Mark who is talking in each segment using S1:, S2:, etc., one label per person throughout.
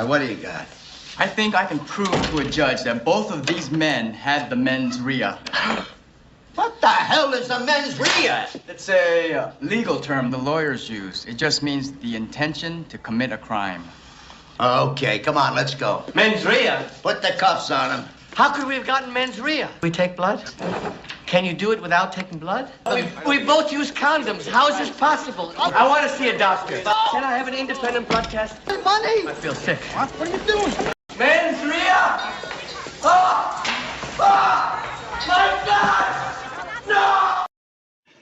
S1: What do you got?
S2: I think I can prove to a judge that both of these men had the mens rea.
S1: What the hell is a mens rea?
S2: It's a legal term the lawyers use. It just means the intention to commit a crime.
S1: Okay, come on, let's go.
S3: Mens rea?
S1: Put the cuffs on him.
S3: How could we have gotten mens rea? We take blood? Can you do it without taking blood? We both use condoms. How is this possible? I want to see a doctor. Can I have an independent blood test?
S1: Money!
S3: I feel sick.
S1: What are you doing?
S3: Mens rea! Oh! Oh! My God! No!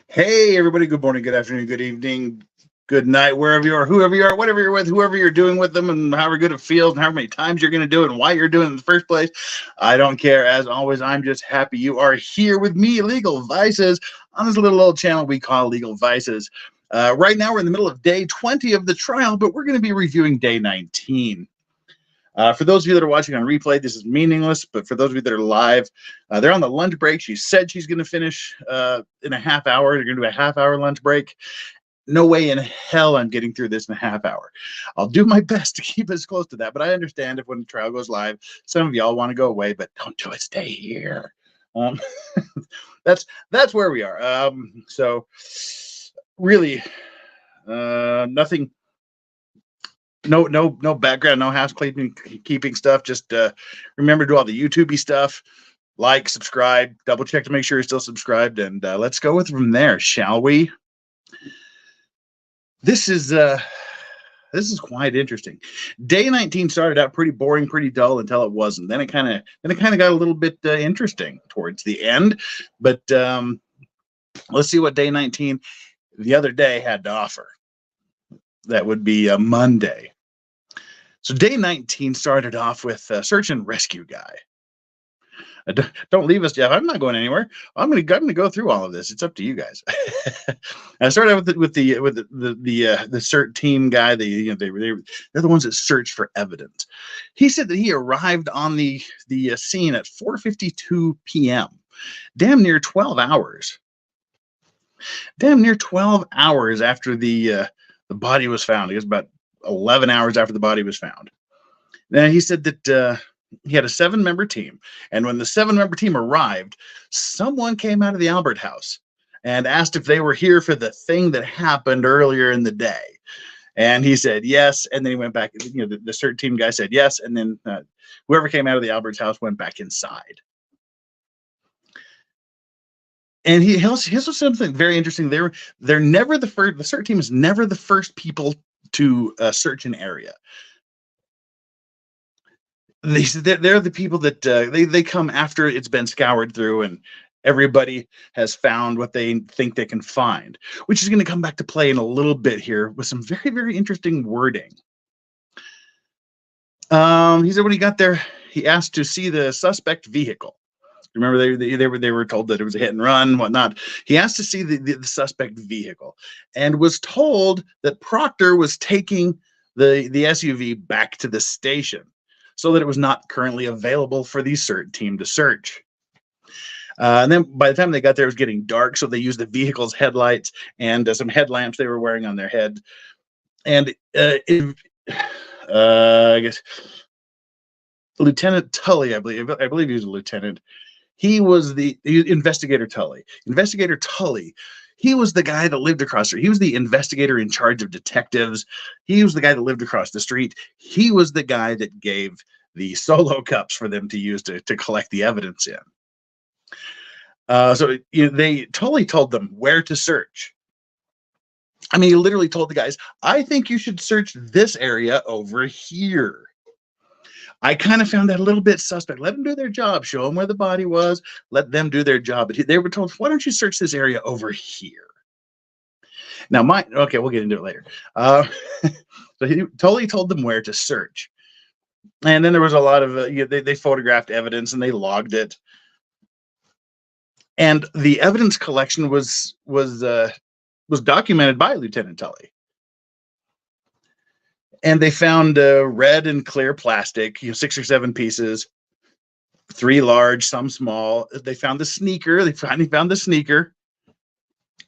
S4: Hey, everybody. Good morning, good afternoon, good evening, good night, wherever you are, whoever you are, whatever you're with, whoever you're doing with them, and however good it feels, and how many times you're going to do it, and why you're doing it in the first place. I don't care. As always, I'm just happy you are here with me, Legal Vices, on this little old channel we call Legal Vices. Right now, we're in the middle of day 20 of the trial, but we're going to be reviewing day 19. For those of you that are watching on replay, this is meaningless, but for those of you that are live, they're on the lunch break. She said she's going to finish in a half hour. They're going to do a half-hour lunch break. No way in hell I'm getting through this in a half hour. I'll do my best to keep as close to that, but I understand if when the trial goes live, some of y'all want to go away, but don't do it. Stay here. That's where we are. So really, nothing. No background, no housekeeping stuff. Just remember to do all the YouTubey stuff. Like, subscribe, double check to make sure you're still subscribed, and let's go with from there, shall we? This is quite interesting. Day 19 started out pretty boring, pretty dull until it wasn't. Then it kind of got a little bit interesting towards the end. But let's see what day 19 the other day had to offer. That would be a Monday. So day 19 started off with a search and rescue guy. Don't leave us, Jeff. I'm not going anywhere. I'm gonna go through all of this. It's up to you guys. I started out with the CERT team guy. They're the ones that search for evidence. He said that he arrived on the scene at 4:52 p.m. Damn near 12 hours. Damn near 12 hours after the body was found. It was about 11 hours after the body was found. Now he said that he had a 7-member team, and when the 7-member team arrived, someone came out of the Albert house and asked if they were here for the thing that happened earlier in the day. And he said yes, and then he went back. The CERT team guy said yes, and then whoever came out of the Albert's house went back inside. And he also said something very interesting. They're never the first. The CERT team is never the first people to search an area. They said they're the people that they come after it's been scoured through and everybody has found what they think they can find, which is going to come back to play in a little bit here with some very, very interesting wording. He said when he got there, he asked to see the suspect vehicle. Remember, they were told that it was a hit and run, whatnot. He asked to see the suspect vehicle and was told that Proctor was taking the SUV back to the station so that it was not currently available for the CERT team to search. And then by the time they got there, it was getting dark, so they used the vehicle's headlights and some headlamps they were wearing on their head. And I guess Lieutenant Tully, I believe he was a lieutenant. He was Investigator Tully. Investigator Tully, he was the guy that lived across the street. He was the investigator in charge of detectives. He was the guy that lived across the street. He was the guy that gave the solo cups for them to use to collect the evidence in. So Tully told them where to search. I mean, he literally told the guys, I think you should search this area over here. I kind of found that a little bit suspect. Let them do their job. Show them where the body was. Let them do their job. But they were told, why don't you search this area over here? Now, okay, we'll get into it later. So he totally told them where to search. And then there was a lot of, they photographed evidence and they logged it. And the evidence collection was documented by Lieutenant Tully. And they found red and clear plastic, 6 or 7 pieces, 3 large, some small. They found the sneaker. They finally found the sneaker.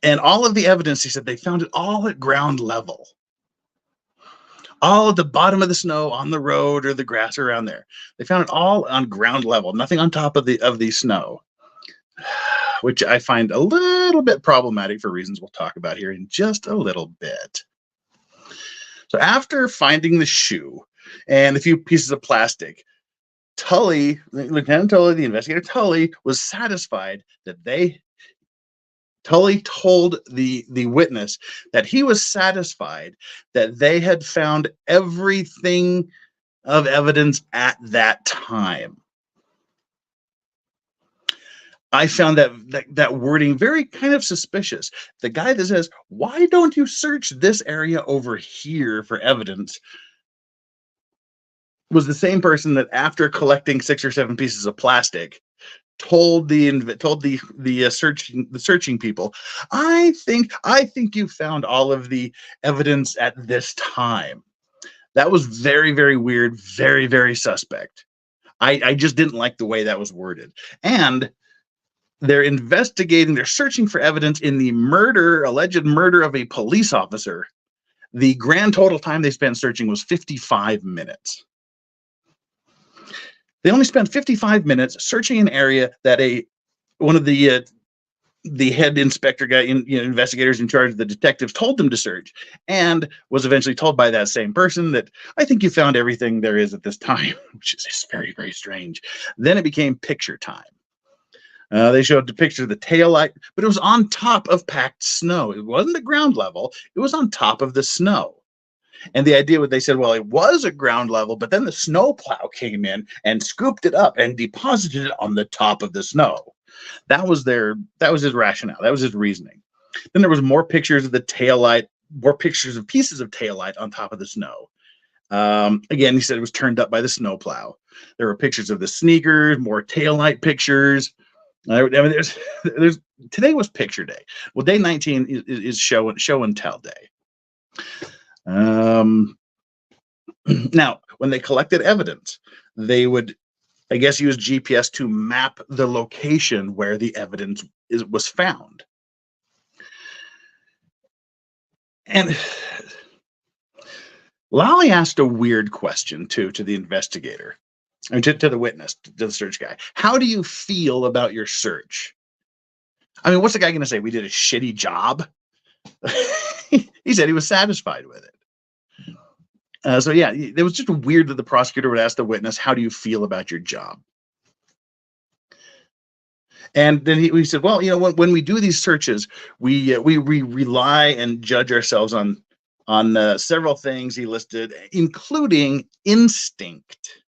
S4: And all of the evidence, he said, they found it all at ground level. all at the bottom of the snow, on the road or the grass around there. They found it all on ground level, nothing on top of the snow, which I find a little bit problematic for reasons we'll talk about here in just a little bit. So after finding the shoe and a few pieces of plastic, Lieutenant Tully, the investigator Tully, was satisfied that Tully told the witness that he was satisfied that they had found everything of evidence at that time. I found that wording very kind of suspicious. The guy that says, "Why don't you search this area over here for evidence?" was the same person that, after collecting 6 or 7 pieces of plastic, told the searching people, I think you found all of the evidence at this time. That was very, very weird, very, very suspect. I just didn't like the way that was worded. And they're searching for evidence in the alleged murder of a police officer. The grand total time they spent searching was 55 minutes. They only spent 55 minutes searching an area that one of the head inspector guy, investigators in charge of the detectives, told them to search, and was eventually told by that same person that, I think you found everything there is at this time, which is very, very strange. Then it became picture time. They showed the picture of the taillight, but it was on top of packed snow. It wasn't at ground level. It was on top of the snow. And the idea they said, well, it was at ground level, but then the snowplow came in and scooped it up and deposited it on the top of the snow. That was his rationale. That was his reasoning. Then there was more pictures of the taillight, more pictures of pieces of taillight on top of the snow. Again, he said it was turned up by the snowplow. There were pictures of the sneakers, more taillight pictures. I mean, today was picture day. Well, day 19 is show and tell day. Now, when they collected evidence, they would, I guess, use GPS to map the location where the evidence was found. And Lally asked a weird question, too, to the investigator, I mean, to the witness, to the search guy. How do you feel about your search? I mean, what's the guy going to say? We did a shitty job? He said he was satisfied with it. So yeah, it was just weird that the prosecutor would ask the witness, how do you feel about your job? And then he said, well, when we do these searches, we rely and judge ourselves on several things he listed, including instinct.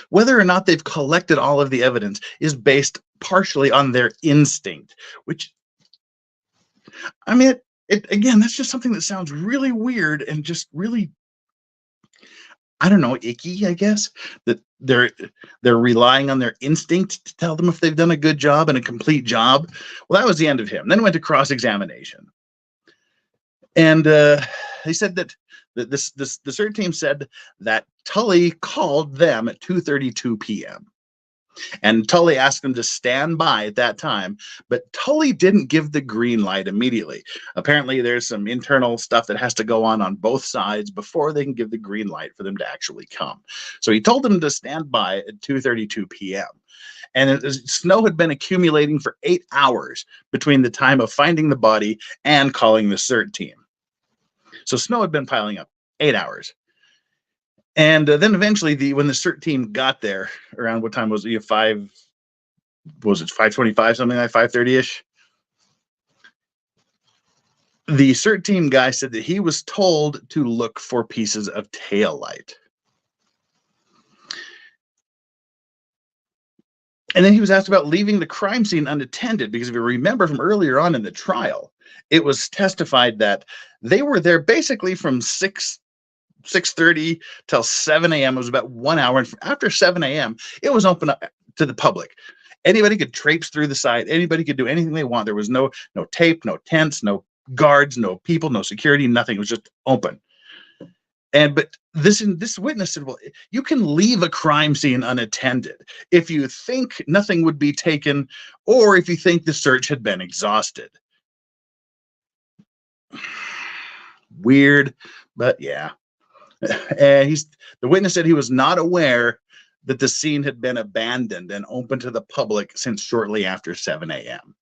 S4: Whether or not they've collected all of the evidence is based partially on their instinct, which, I mean, again, that's just something that sounds really weird and just really, I don't know, icky, I guess, that they're relying on their instinct to tell them if they've done a good job and a complete job. Well, that was the end of him. Then went to cross-examination. And he said that the search team said that Tully called them at 2:32 p.m. And Tully asked them to stand by at that time, but Tully didn't give the green light immediately. Apparently, there's some internal stuff that has to go on both sides before they can give the green light for them to actually come. So he told them to stand by at 2:32 p.m. And snow had been accumulating for 8 hours between the time of finding the body and calling the CERT team. So snow had been piling up 8 hours. And then eventually, when the CERT team got there, around what time was it? 5:25, something like 5:30-ish? The CERT team guy said that he was told to look for pieces of tail light. And then he was asked about leaving the crime scene unattended, because if you remember from earlier on in the trial, it was testified that they were there basically from 6:30 till 7 a.m. It was about 1 hour. And after 7 a.m., it was open up to the public. Anybody could traipse through the site. Anybody could do anything they want. There was no tape, no tents, no guards, no people, no security, nothing. It was just open. But this witness said, well, you can leave a crime scene unattended if you think nothing would be taken, or if you think the search had been exhausted. Weird, but yeah. And the witness said he was not aware that the scene had been abandoned and open to the public since shortly after 7 a.m.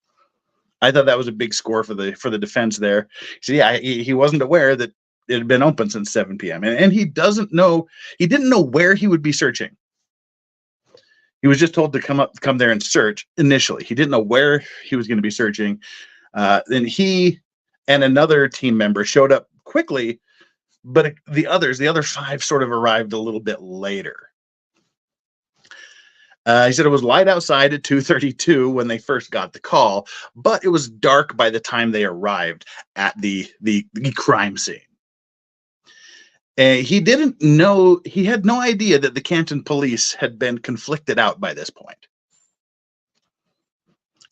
S4: I thought that was a big score for the defense there. So yeah, he wasn't aware that it had been open since 7 p.m. And he didn't know where he would be searching. He was just told to come there and search initially. He didn't know where he was going to be searching. Then he and another team member showed up quickly, but the other 5 sort of arrived a little bit later. He said it was light outside at 2:32 when they first got the call, but it was dark by the time they arrived at the crime scene. He had no idea that the Canton police had been conflicted out by this point.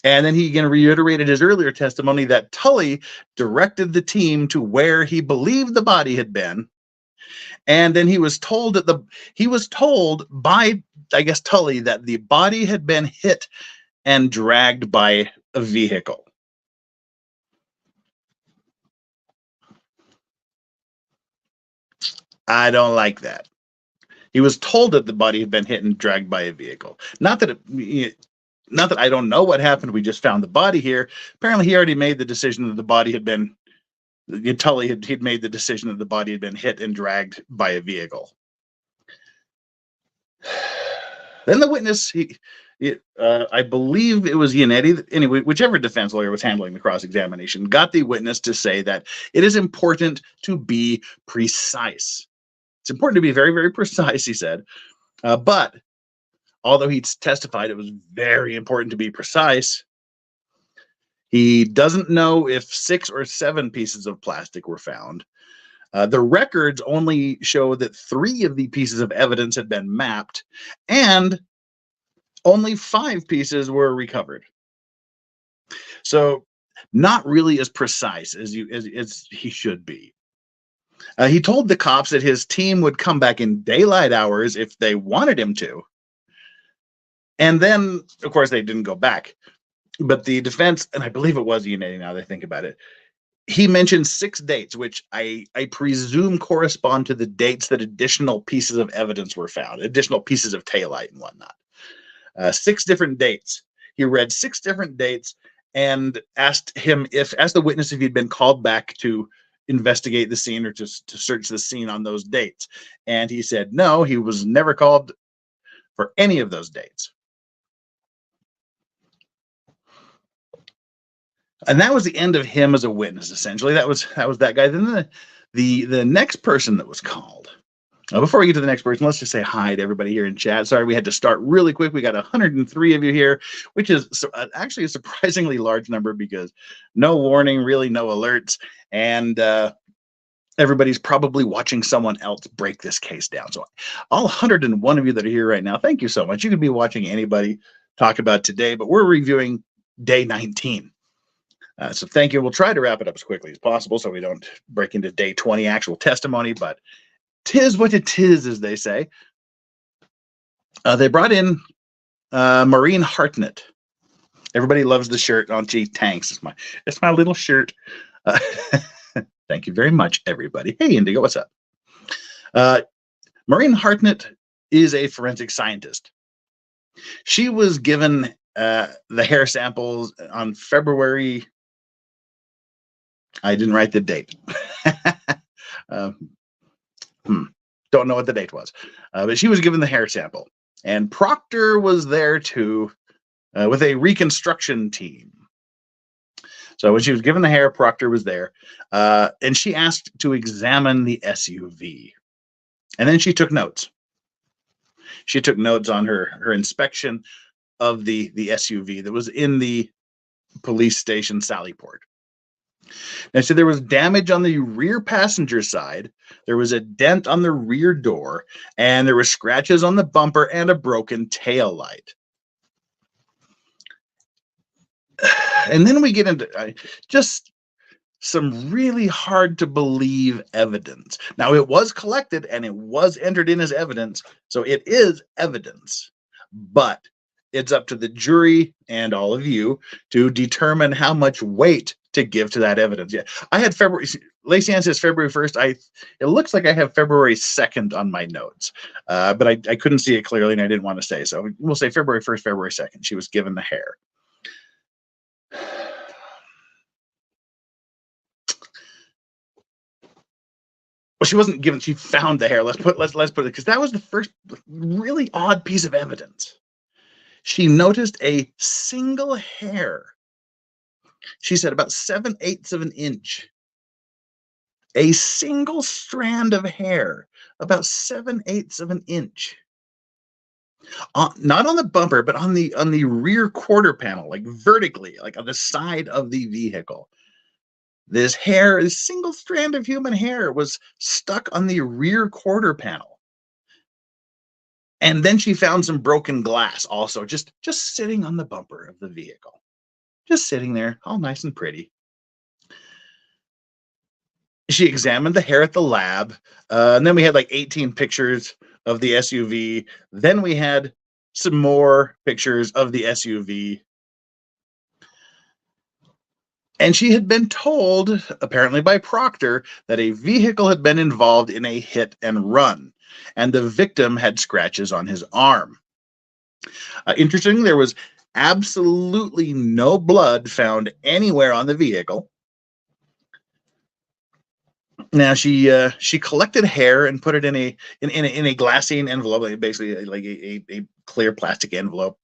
S4: And then he again reiterated his earlier testimony that Tully directed the team to where he believed the body had been. And then he was told by, I guess, Tully that the body had been hit and dragged by a vehicle. I don't like that. He was told that the body had been hit and dragged by a vehicle. Not that I don't know what happened. We just found the body here. Apparently, he already made the decision that the body had been. Tully he'd made the decision that the body had been hit and dragged by a vehicle. Then the witness, I believe it was Yannetti, anyway, whichever defense lawyer was handling the cross-examination, got the witness to say that it is important to be precise. It's important to be very, very precise, he said. But although he testified it was very important to be precise, he doesn't know if 6 or 7 pieces of plastic were found. The records only show that 3 of the pieces of evidence had been mapped, and only 5 pieces were recovered. So, not really as precise as he should be. He told the cops that his team would come back in daylight hours if they wanted him to. And then, of course, they didn't go back. But the defense, and I believe it was Yannetti now that I think about it, he mentioned 6 dates, which I presume correspond to the dates that additional pieces of evidence were found, additional pieces of taillight and whatnot. 6 different dates. He read 6 different dates and asked the witness if he'd been called back to investigate the scene or to search the scene on those dates. And he said no, he was never called for any of those dates. And that was the end of him as a witness, essentially. That was that guy. Then the next person that was called. Before we get to the next person, let's just say hi to everybody here in chat. Sorry, we had to start really quick. We got 103 of you here, which is actually a surprisingly large number because no warning, really no alerts, and everybody's probably watching someone else break this case down. So all 101 of you that are here right now, thank you so much. You could be watching anybody talk about today, but we're reviewing day 19. So thank you. We'll try to wrap it up as quickly as possible so we don't break into day 20 actual testimony, but 'tis what it is, as they say. They brought in Maureen Hartnett. Everybody loves the shirt on G Tanks. It's my little shirt. Thank you very much, everybody. Hey, Indigo, what's up? Maureen Hartnett is a forensic scientist. She was given the hair samples on February. I didn't write the date. Don't know what the date was. But she was given the hair sample. And Proctor was there too, with a reconstruction team. So when she was given the hair, Proctor was there. And she asked to examine the SUV. And then she took notes. She took notes on her inspection of the SUV that was in the police station Sallyport. And so there was damage on the rear passenger side, there was a dent on the rear door, and there were scratches on the bumper and a broken tail light. And then we get into just some really hard to believe evidence. Now, it was collected and it was entered in as evidence, so it is evidence, but it's up to the jury and all of you to determine how much weight to give to that evidence. Yeah, I had February. Lacey Ann says February 1st. It looks like I have February 2nd on my notes, but I couldn't see it clearly, and I didn't want to say. So we'll say February 1st, February 2nd. She was given the hair. Well, she wasn't given. She found the hair. Let's put it, because that was the first really odd piece of evidence. She noticed a single hair. She said about 7/8 of an inch. A single strand of hair, about 7/8 of an inch. Not on the bumper, but on the rear quarter panel, like vertically, like on the side of the vehicle. This single strand of human hair, was stuck on the rear quarter panel. And then she found some broken glass also, just sitting on the bumper of the vehicle. Just sitting there, all nice and pretty. She examined the hair at the lab, and then we had like 18 pictures of the SUV. Then we had some more pictures of the SUV. And she had been told, apparently by Proctor, that a vehicle had been involved in a hit and run, and the victim had scratches on his arm. Interestingly, there was absolutely no blood found anywhere on the vehicle. Now she collected hair and put it in a glassine envelope, basically like a clear plastic envelope,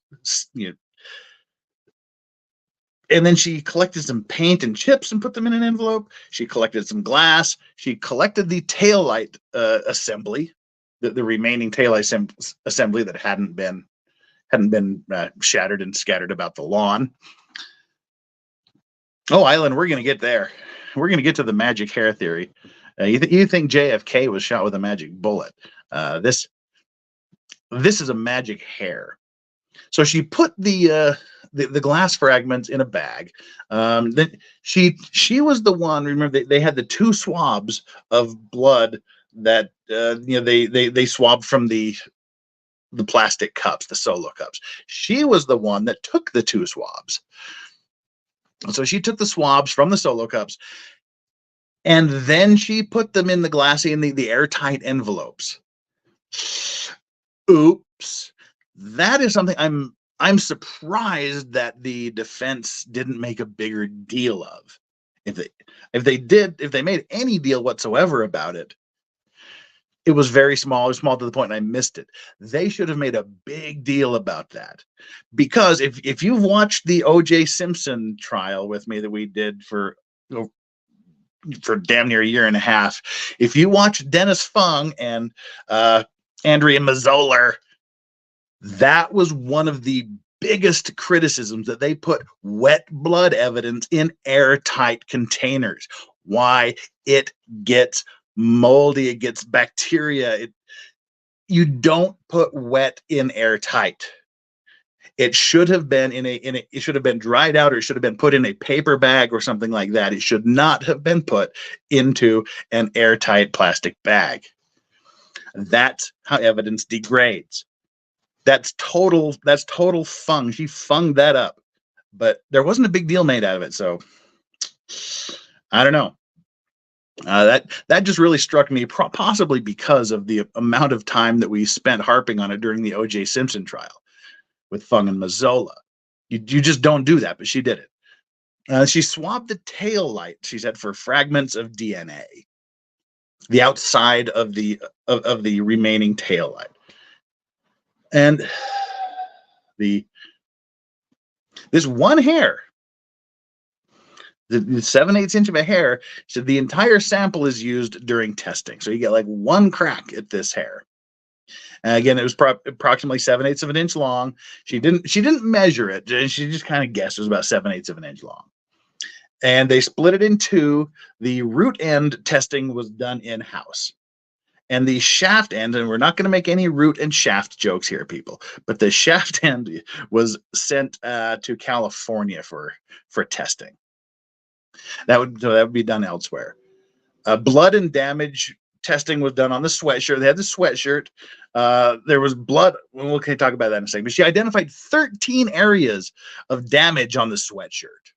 S4: and then she collected some paint and chips and put them in an envelope. She collected some glass. She collected the taillight assembly, the remaining taillight assembly that hadn't been shattered and scattered about the lawn. Oh, Island, we're going to get there. We're going to get to the magic hair theory. You think JFK was shot with a magic bullet? This is a magic hair. So she put the glass fragments in a bag. Then she was the one. Remember, they had the 2 swabs of blood that they swabbed from the plastic cups, the Solo cups. She was the one that took the 2 swabs. So she took the swabs from the Solo cups, and then she put them in the glassy and the airtight envelopes. Oops. That is something I'm surprised that the defense didn't make a bigger deal of. If they made any deal whatsoever about it, it was very small. It was small to the point I missed it. They should have made a big deal about that, because if you've watched the O.J. Simpson trial with me that we did for damn near a year and a half, if you watch Dennis Fung and Andrea Mazzola, that was one of the biggest criticisms, that they put wet blood evidence in airtight containers. Why? It gets moldy, it gets bacteria. You don't put wet in airtight. It should have been it should have been dried out, or it should have been put in a paper bag or something like that. It should not have been put into an airtight plastic bag. That's how evidence degrades. That's total fung. She funged that up, but there wasn't a big deal made out of it. So I don't know. That just really struck me, possibly because of the amount of time that we spent harping on it during the O.J. Simpson trial with Fung and Mazzola. You just don't do that, but she did it. She swabbed the tail light, she said, for fragments of DNA, the outside of the remaining tail light. And this one hair, the 7/8 inch of a hair, so the entire sample is used during testing. So you get like one crack at this hair. Again, it was approximately 7/8 of an inch long. She didn't measure it. She just kind of guessed it was about 7/8 of an inch long. And they split it in 2. The root end testing was done in-house. And the shaft end, and we're not going to make any root and shaft jokes here, people, but the shaft end was sent to California for testing. That would be done elsewhere. Blood and damage testing was done on the sweatshirt. They had the sweatshirt. There was blood. We'll talk about that in a second. But she identified 13 areas of damage on the sweatshirt.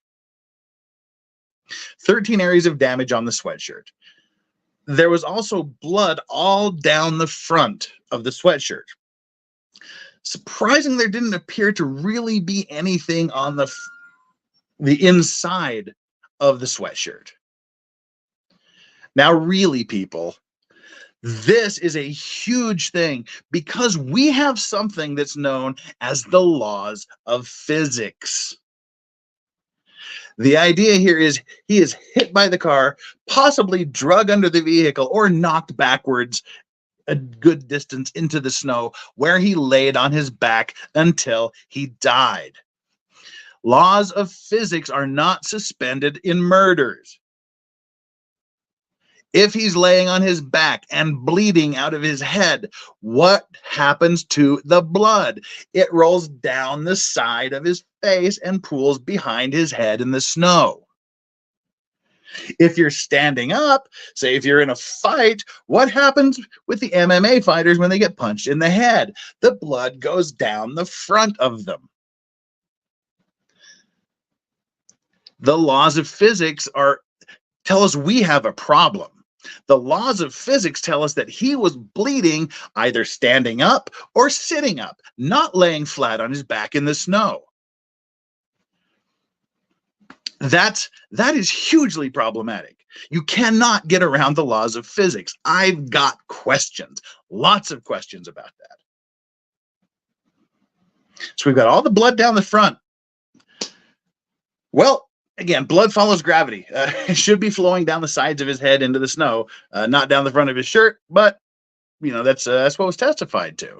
S4: 13 areas of damage on the sweatshirt. There was also blood all down the front of the sweatshirt. Surprising, there didn't appear to really be anything on the inside of the sweatshirt. Now, really, people, this is a huge thing because we have something that's known as the laws of physics. The idea here is he is hit by the car, possibly drug under the vehicle, or knocked backwards a good distance into the snow, where he laid on his back until he died. Laws of physics are not suspended in murders. If he's laying on his back and bleeding out of his head, what happens to the blood? It rolls down the side of his face and pools behind his head in the snow. If you're standing up, say if you're in a fight, what happens with the MMA fighters when they get punched in the head? The blood goes down the front of them. The laws of physics tell us we have a problem. The laws of physics tell us that he was bleeding either standing up or sitting up, not laying flat on his back in the snow. That is hugely problematic. You cannot get around the laws of physics. I've got questions, lots of questions about that. So we've got all the blood down the front. Well, again, blood follows gravity. It should be flowing down the sides of his head into the snow, not down the front of his shirt, but that's what was testified to.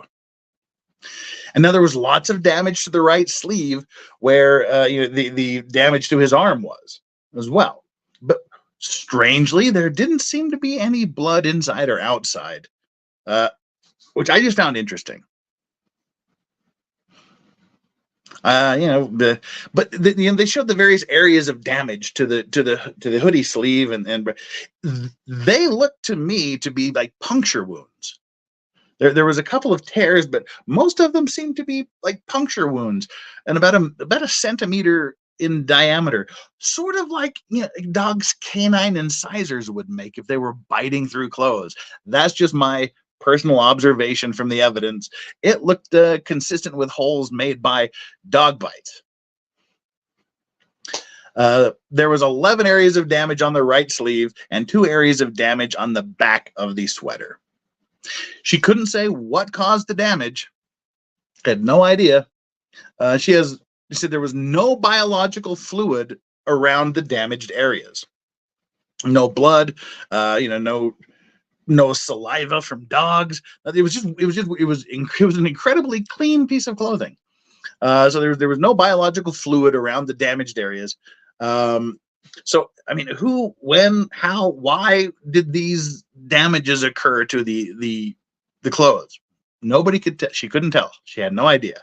S4: And now there was lots of damage to the right sleeve where the damage to his arm was as well. But strangely, there didn't seem to be any blood inside or outside, which I just found interesting. But they showed the various areas of damage to the hoodie sleeve, and they looked to me to be like puncture wounds. There was a couple of tears, but most of them seemed to be like puncture wounds, and about a centimeter in diameter, sort of like dogs' canine incisors would make if they were biting through clothes. That's just my personal observation from the evidence. It looked consistent with holes made by dog bites. There was 11 areas of damage on the right sleeve and 2 areas of damage on the back of the sweater. She couldn't say what caused the damage. Had no idea. She said there was no biological fluid around the damaged areas. No blood, no saliva from dogs. It was an incredibly clean piece of clothing. So there was no biological fluid around the damaged areas. So I mean, who, when, how, why did these damages occur to the clothes? Nobody could tell. She couldn't tell. She had no idea.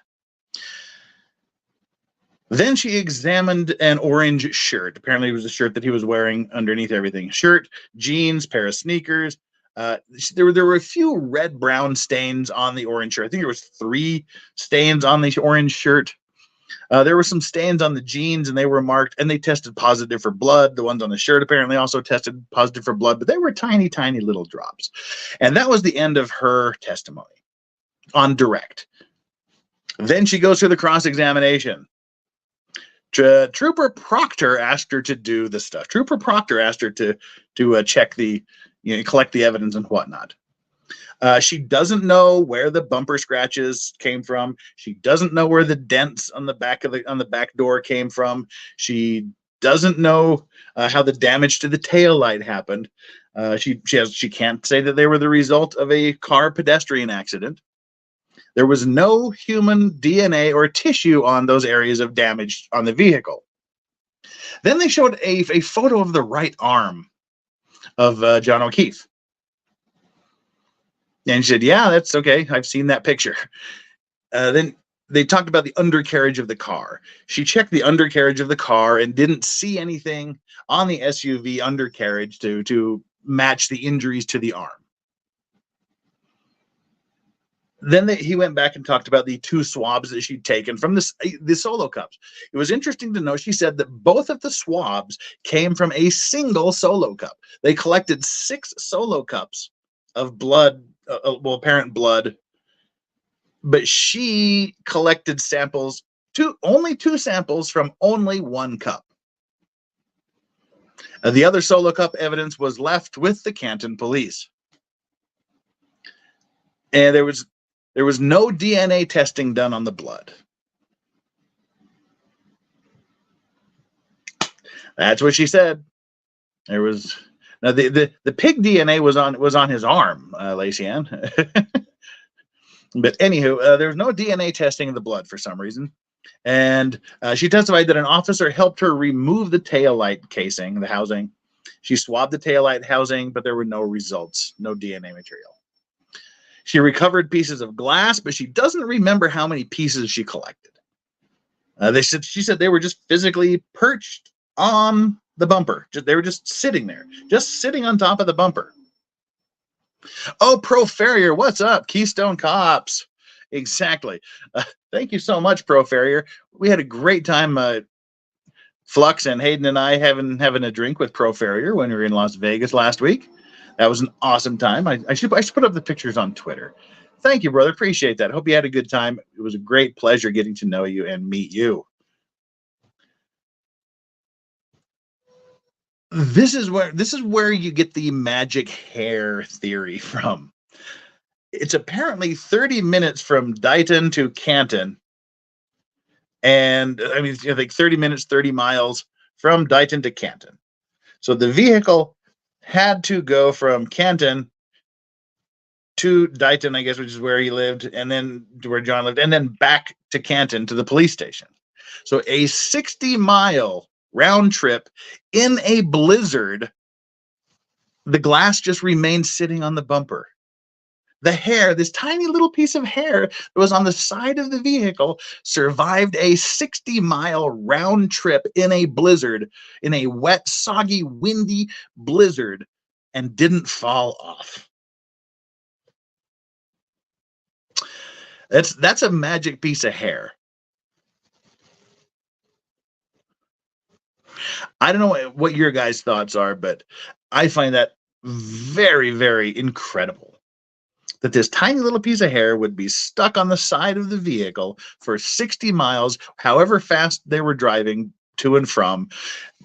S4: Then she examined an orange shirt. Apparently it was a shirt that he was wearing underneath everything. Shirt, jeans, pair of sneakers. There were a few red-brown stains on the orange shirt. I think there was 3 stains on the orange shirt. There were some stains on the jeans, and they were marked, and they tested positive for blood. The ones on the shirt apparently also tested positive for blood, but they were tiny, tiny little drops. And that was the end of her testimony on direct. Then she goes through the cross-examination. Trooper Proctor asked her to do the stuff. Trooper Proctor asked her to check collect the evidence and whatnot. She doesn't know where the bumper scratches came from. She doesn't know where the dents on the back door came from. She doesn't know how the damage to the tail light happened. She can't say that they were the result of a car pedestrian accident. There was no human DNA or tissue on those areas of damage on the vehicle. Then they showed a photo of the right arm of John O'Keefe. And she said, yeah, that's okay. I've seen that picture. Then they talked about the undercarriage of the car. She checked the undercarriage of the car and didn't see anything on the SUV undercarriage to match the injuries to the arm. Then he went back and talked about the 2 swabs that she'd taken from the solo cups. It was interesting to know, she said that both of the swabs came from a single solo cup. They collected 6 solo cups of blood, apparent blood, but she collected samples, only 2 samples from only 1 cup. The other solo cup evidence was left with the Canton police. And there was no DNA testing done on the blood. That's what she said. There was now the pig DNA was on his arm, Lacey Ann. But anywho, there was no DNA testing of the blood for some reason. And she testified that an officer helped her remove the taillight casing, the housing. She swabbed the taillight housing, but there were no results, no DNA material. She recovered pieces of glass, but she doesn't remember how many pieces she collected. She said they were just physically perched on the bumper. They were just sitting there, just sitting on top of the bumper. Oh, Pro Farrier, what's up? Keystone Cops. Exactly. Thank you so much, Pro Farrier. We had a great time, Flux and Hayden and I having a drink with Pro Farrier when we were in Las Vegas last week. That was an awesome time. I should put up the pictures on Twitter. Thank you, brother. Appreciate that. Hope you had a good time. It was a great pleasure getting to know you and meet you. This is where you get the magic hair theory from. It's apparently 30 minutes from Dighton to Canton. And I mean, I think 30 minutes, 30 miles from Dighton to Canton. So the vehicle had to go from Canton to Dighton, I guess, which is where he lived, and then to where John lived, and then back to Canton to the police station. So a 60-mile round trip in a blizzard. The glass just remained sitting on the bumper. The hair, this tiny little piece of hair that was on the side of the vehicle, survived a 60-mile round trip in a blizzard, in a wet, soggy, windy blizzard, and didn't fall off. That's a magic piece of hair. I don't know what your guys' thoughts are, but I find that very, very incredible. That this tiny little piece of hair would be stuck on the side of the vehicle for 60 miles, however fast they were driving to and from,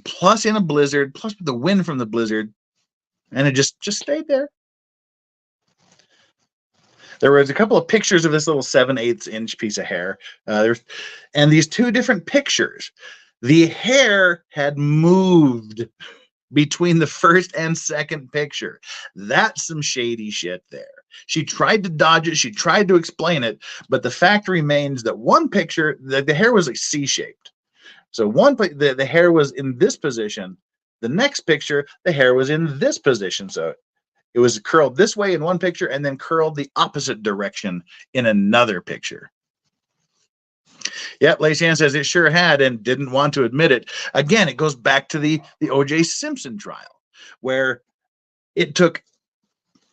S4: plus in a blizzard, plus with the wind from the blizzard, and it just stayed there. There was a couple of pictures of this little 7/8 inch piece of hair. And these 2 different pictures, the hair had moved between the first and second picture. That's some shady shit there. She tried to dodge it. She tried to explain it. But the fact remains that one picture, the hair was like C-shaped. So the hair was in this position. The next picture, the hair was in this position. So it was curled this way in one picture and then curled the opposite direction in another picture. Yep, Lacey Ann says it sure had and didn't want to admit it. Again, it goes back to the O.J. Simpson trial, where it took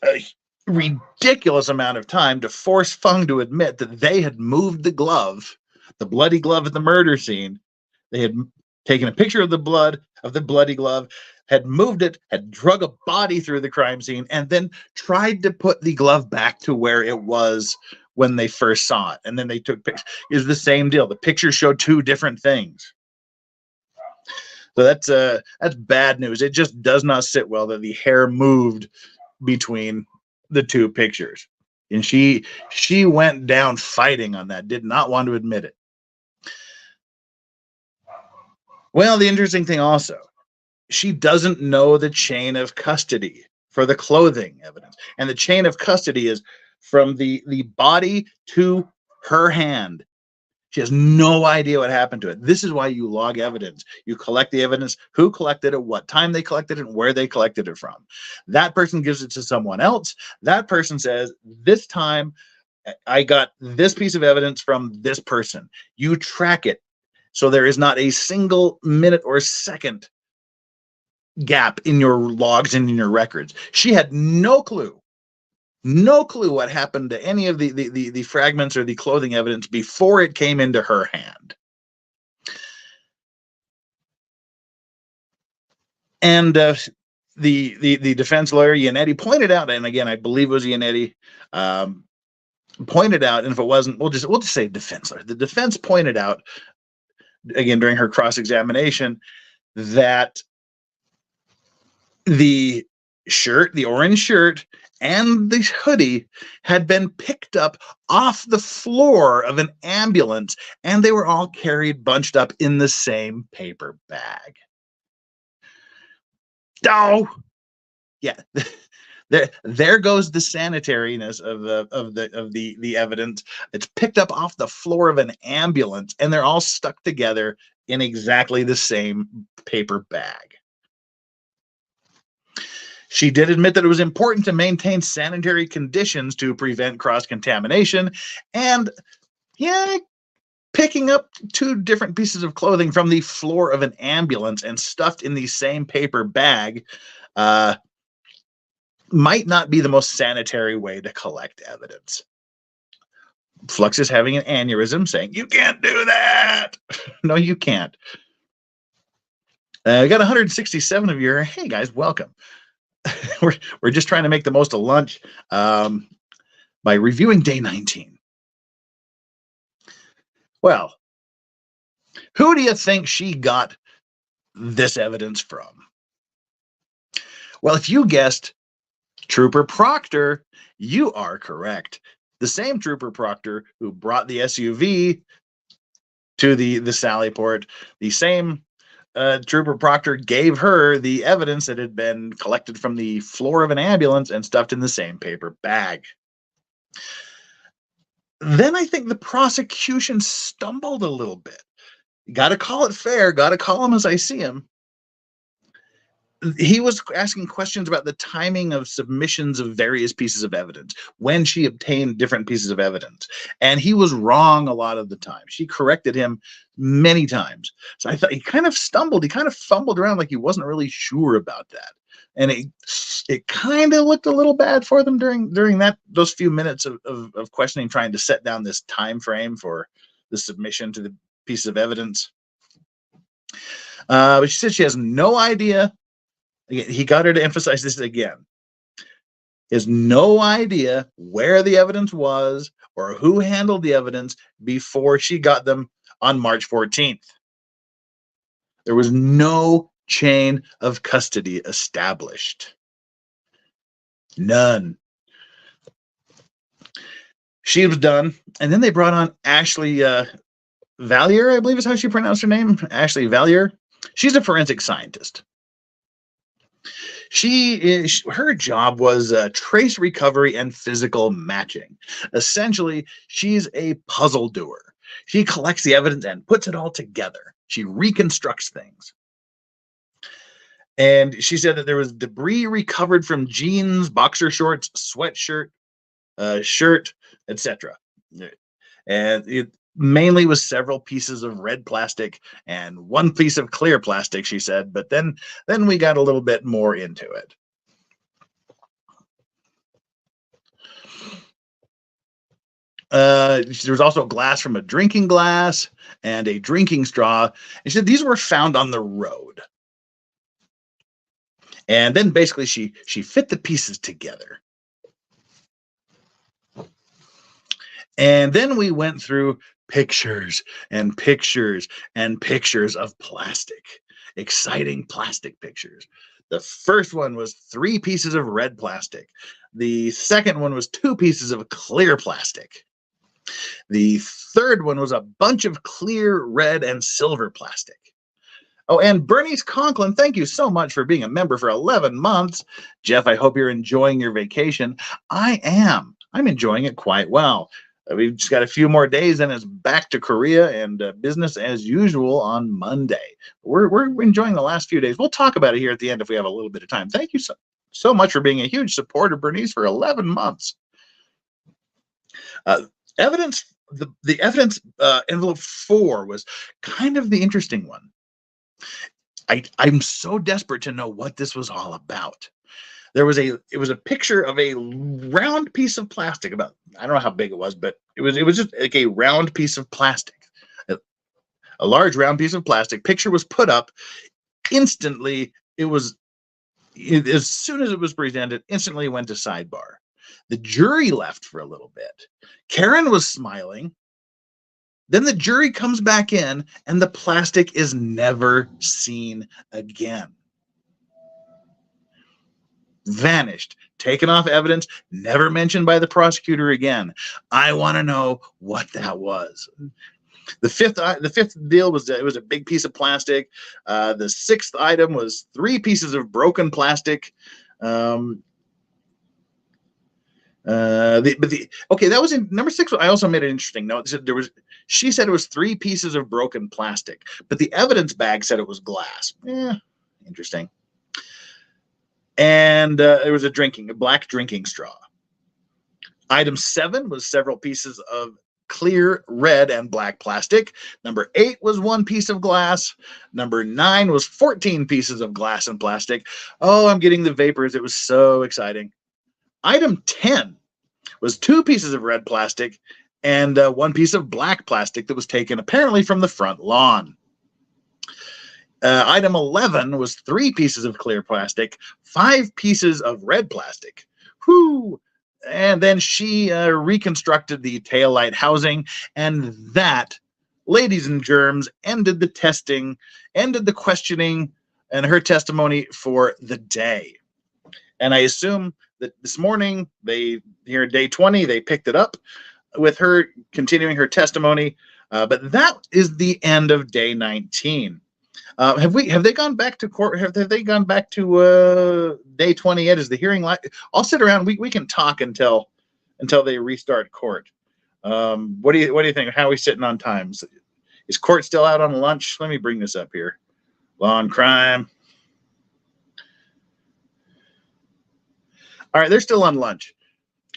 S4: a ridiculous amount of time to force Fung to admit that they had moved the glove, the bloody glove at the murder scene. They had taken a picture of the bloody glove, had moved it, had drug a body through the crime scene, and then tried to put the glove back to where it was when they first saw it. And then they took pictures. It's the same deal. The pictures showed 2 different things. So that's bad news. It just does not sit well that the hair moved between the 2 pictures. And she went down fighting on that, did not want to admit it. Well, the interesting thing also, she doesn't know the chain of custody for the clothing evidence. And the chain of custody is from the body to her hand. She has no idea what happened to it. This is why you log evidence. You collect the evidence, who collected it, what time they collected it, and where they collected it from. That person gives it to someone else. That person says, this time I got this piece of evidence from this person. You track it. So there is not a single minute or second gap in your logs and in your records. She had no clue No clue what happened to any of the fragments or the clothing evidence before it came into her hand. And the defense lawyer, Yannetti, pointed out, and again, I believe it was Yannetti, pointed out, and if it wasn't, we'll just say defense lawyer. The defense pointed out, again, during her cross-examination, that the shirt, the orange shirt, and the hoodie had been picked up off the floor of an ambulance, and they were all carried bunched up in the same paper bag. Oh, yeah. There goes the sanitariness of the evidence. It's picked up off the floor of an ambulance, and they're all stuck together in exactly the same paper bag. She did admit that it was important to maintain sanitary conditions to prevent cross-contamination, and yeah, picking up two different pieces of clothing from the floor of an ambulance and stuffed in the same paper bag might not be the most sanitary way to collect evidence. Flux is having an aneurysm saying, "You can't do that." No, you can't. I got 167 of you. Hey guys, welcome. We're just trying to make the most of lunch by reviewing day 19. Well, who do you think she got this evidence from? Well, if you guessed Trooper Proctor, you are correct. The same Trooper Proctor who brought the SUV to the Sallyport, the same Trooper Proctor gave her the evidence that had been collected from the floor of an ambulance and stuffed in the same paper bag. Then I think the prosecution stumbled a little bit. Got to call it fair, got to call him as I see him. He was asking questions about the timing of submissions of various pieces of evidence, when she obtained different pieces of evidence. And he was wrong a lot of the time. She corrected him many times. So I thought he kind of stumbled. He kind of fumbled around like he wasn't really sure about that. And it kind of looked a little bad for them during those few minutes of questioning, trying to set down this time frame for the submission to the pieces of evidence. But she said she has no idea. He got her to emphasize this again. He has no idea where the evidence was or who handled the evidence before she got them on March 14th. There was no chain of custody established. None. She was done. And then they brought on Ashley Valier, I believe is how she pronounced her name. Ashley Valier. She's a forensic scientist. Her job was trace recovery and physical matching. Essentially, she's a puzzle doer. She collects the evidence and puts it all together. She reconstructs things. And she said that there was debris recovered from jeans, boxer shorts, sweatshirt, shirt, etc. And it mainly was several pieces of red plastic and one piece of clear plastic, she said, but then we got a little bit more into it. There was also glass from a drinking glass and a drinking straw. And she said these were found on the road. And then basically she fit the pieces together. And then we went through pictures and pictures and pictures of plastic, exciting plastic pictures. The first one was 3 pieces of red plastic. The second one was 2 pieces of clear plastic. The third one was a bunch of clear red and silver plastic. Oh, and Bernice Conklin, thank you so much for being a member for 11 months. Jeff, I hope you're enjoying your vacation. I am. I'm enjoying it quite well. We've just got a few more days and it's back to Korea and business as usual on Monday. We're enjoying the last few days. We'll talk about it here at the end if we have a little bit of time. Thank you so much for being a huge supporter, Bernice, for 11 months. Evidence, the evidence envelope 4 was kind of the interesting one. I'm so desperate to know what this was all about. It was a picture of a round piece of plastic. About, I don't know how big it was, but it was just like a round piece of plastic, a large round piece of plastic. Picture was put up. Instantly, as soon as it was presented, instantly went to sidebar. The jury left for a little bit. Karen was smiling. Then the jury comes back in, and the plastic is never seen again. Vanished, taken off evidence, never mentioned by the prosecutor again. I want to know what that was. The fifth deal was, it was a big piece of plastic. The sixth item was 3 pieces of broken plastic. That was in number 6. I also made an interesting note. She said it was 3 pieces of broken plastic, but the evidence bag said it was glass. Interesting. And there was a black drinking straw. Item 7 was several pieces of clear red and black plastic. Number 8 was 1 piece of glass. Number 9 was 14 pieces of glass and plastic. Oh, I'm getting the vapors. It was so exciting. Item 10 was 2 pieces of red plastic and 1 piece of black plastic that was taken apparently from the front lawn. Item 11 was 3 pieces of clear plastic, 5 pieces of red plastic. Whoo! And then she reconstructed the taillight housing, and that, ladies and germs, ended the testing, ended the questioning, and her testimony for the day. And I assume that this morning, here day 20, they picked it up with her continuing her testimony. But that is the end of day 19. Have they gone back to court? Have they gone back to day 20 yet? Is the hearing I'll sit around. We can talk until they restart court. What do you think? How are we sitting on time? Is court still out on lunch? Let me bring this up here. Law and crime. All right, they're still on lunch.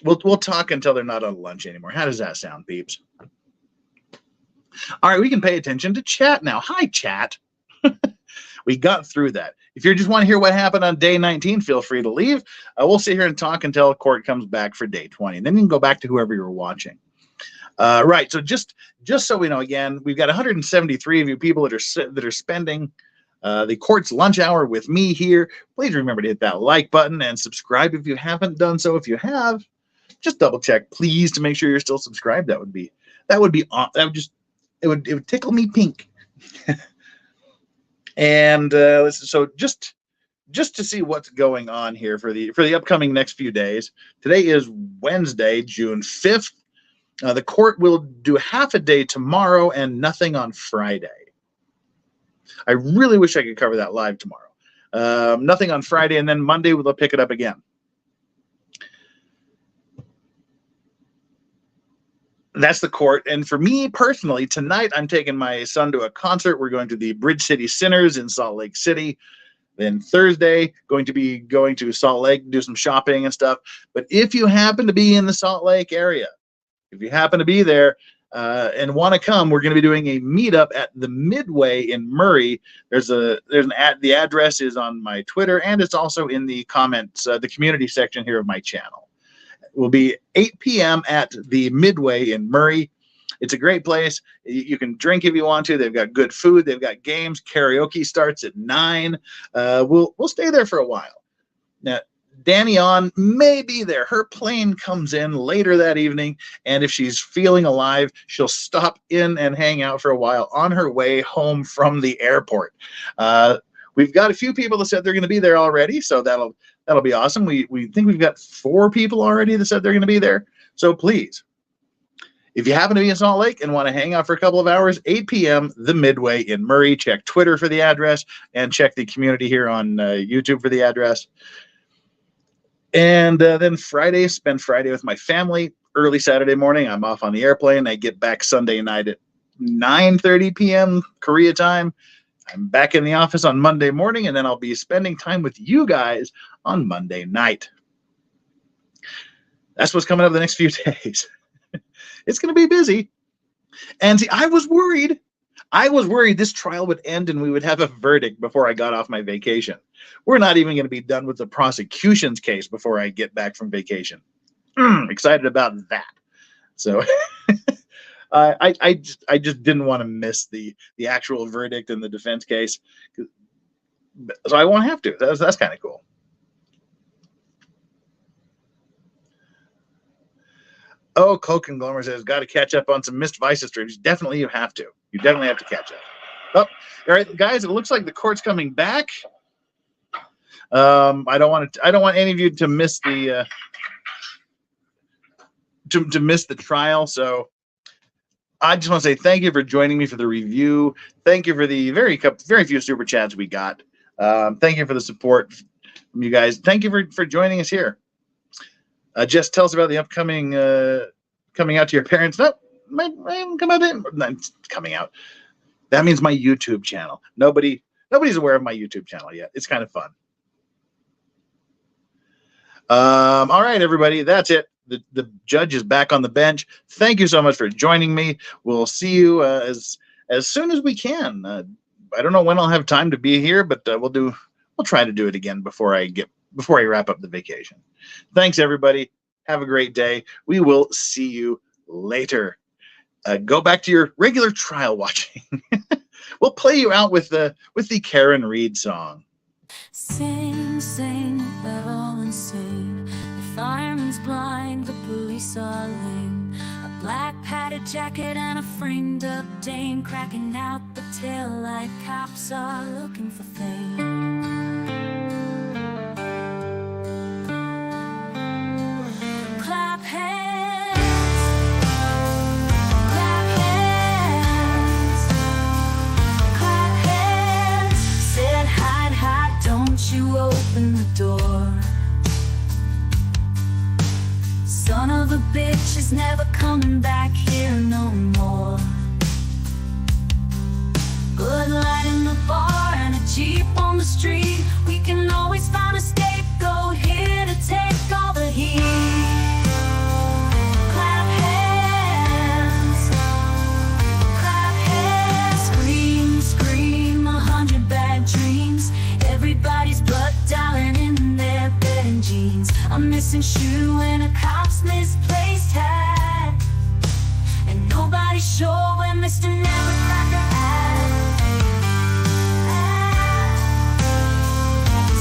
S4: We'll talk until they're not on lunch anymore. How does that sound, peeps? All right, we can pay attention to chat now. Hi, chat. We got through that. If you just want to hear what happened on day 19, feel free to leave. We'll sit here and talk until court comes back for day 20. And then you can go back to whoever you're watching. Right, so just so we know, again, we've got 173 of you people that are spending the court's lunch hour with me here. Please remember to hit that like button and subscribe if you haven't done so. If you have, just double check, please, to make sure you're still subscribed. It would tickle me pink. And so just to see what's going on here for the upcoming next few days. Today is Wednesday, June 5th. The court will do half a day tomorrow and nothing on Friday. I really wish I could cover that live tomorrow. Nothing on Friday, and then Monday we'll pick it up again. That's the court. And for me personally, tonight I'm taking my son to a concert. We're going to the Bridge City Sinners in Salt Lake City. Then Thursday, going to Salt Lake, do some shopping and stuff. But if you happen to be in the Salt Lake area, if you happen to be there and want to come, we're going to be doing a meetup at the Midway in Murray. The address is on my Twitter, and it's also in the comments, the community section here of my channel. Will be 8 p.m. at the Midway in Murray. It's a great place. You can drink if you want to. They've got good food. They've got games. Karaoke starts at 9. We'll stay there for a while. Now, Danny On may be there. Her plane comes in later that evening, and if she's feeling alive, she'll stop in and hang out for a while on her way home from the airport. We've got a few people that said they're going to be there already, so that'll be awesome. We think we've got 4 people already that said they're going to be there. So please, if you happen to be in Salt Lake and want to hang out for a couple of hours, 8 p.m., the Midway in Murray. Check Twitter for the address and check the community here on YouTube for the address. And then Friday, spend Friday with my family. Early Saturday morning, I'm off on the airplane. I get back Sunday night at 9:30 p.m. Korea time. I'm back in the office on Monday morning, and then I'll be spending time with you guys on Monday night. That's what's coming up the next few days. It's going to be busy. And see, I was worried I was worried this trial would end and we would have a verdict before I got off my vacation. We're not even going to be done with the prosecution's case before I get back from vacation. Excited about that. So I just didn't want to miss the actual verdict in the defense case. So I won't have to. That's kind of cool. Oh, Coke and Glomer says, got to catch up on some Missed Vices streams. Definitely you have to. You definitely have to catch up. Oh, all right, guys, it looks like the court's coming back. I don't want any of you to miss the to miss the trial. So I just want to say thank you for joining me for the review. Thank you for the very few super chats we got. Thank you for the support from you guys. Thank you for joining us here. Just tell us about the upcoming coming out to your parents. No, I haven't come out yet. It's coming out. That means my YouTube channel. Nobody's aware of my YouTube channel yet. It's kind of fun. All right, everybody, that's it. The judge is back on the bench. Thank you so much for joining me. We'll see you as soon as we can. I don't know when I'll have time to be here, but we'll try to do it again before I wrap up the vacation. Thanks, everybody. Have a great day. We will see you later. Go back to your regular trial watching. We'll play you out with the Karen Reed song.
S5: Sing, sing, they're all insane. The fireman's blind, the police are lame. A black padded jacket and a framed up dame cracking out the taillight. Cops are looking for fame. Clap hands, clap hands, clap hands. Said hide, hide, don't you open the door. Son of a bitch is never coming back here no more. Good light in the bar and a Jeep on the street. We can always find a scapegoat here to take all the heat. Clap hands, clap hands. Scream, scream, 100 bad dreams. Everybody's blood dialing in their bed and jeans. A missing shoe and a cop's misplaced hat, and nobody's sure where Mr. Nevercracker at.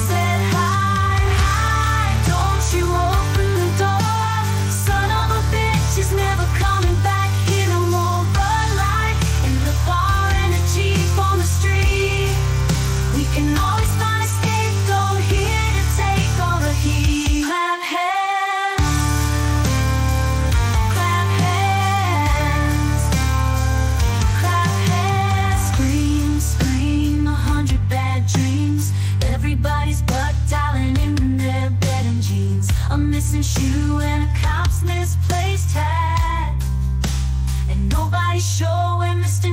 S5: Said hide, hide, don't you open the door. Son of a bitch is never coming back here no more. Bud Light in the bar and a Jeep on the street. We can always find a scapegoat here to take all the heat. Clap hands, clap hands, clap hands. Scream, scream, 100 bad dreams. Everybody's butt dialing in their bed and jeans. A missing shoe and a cop's misplaced hat, and nobody's sure where Mr.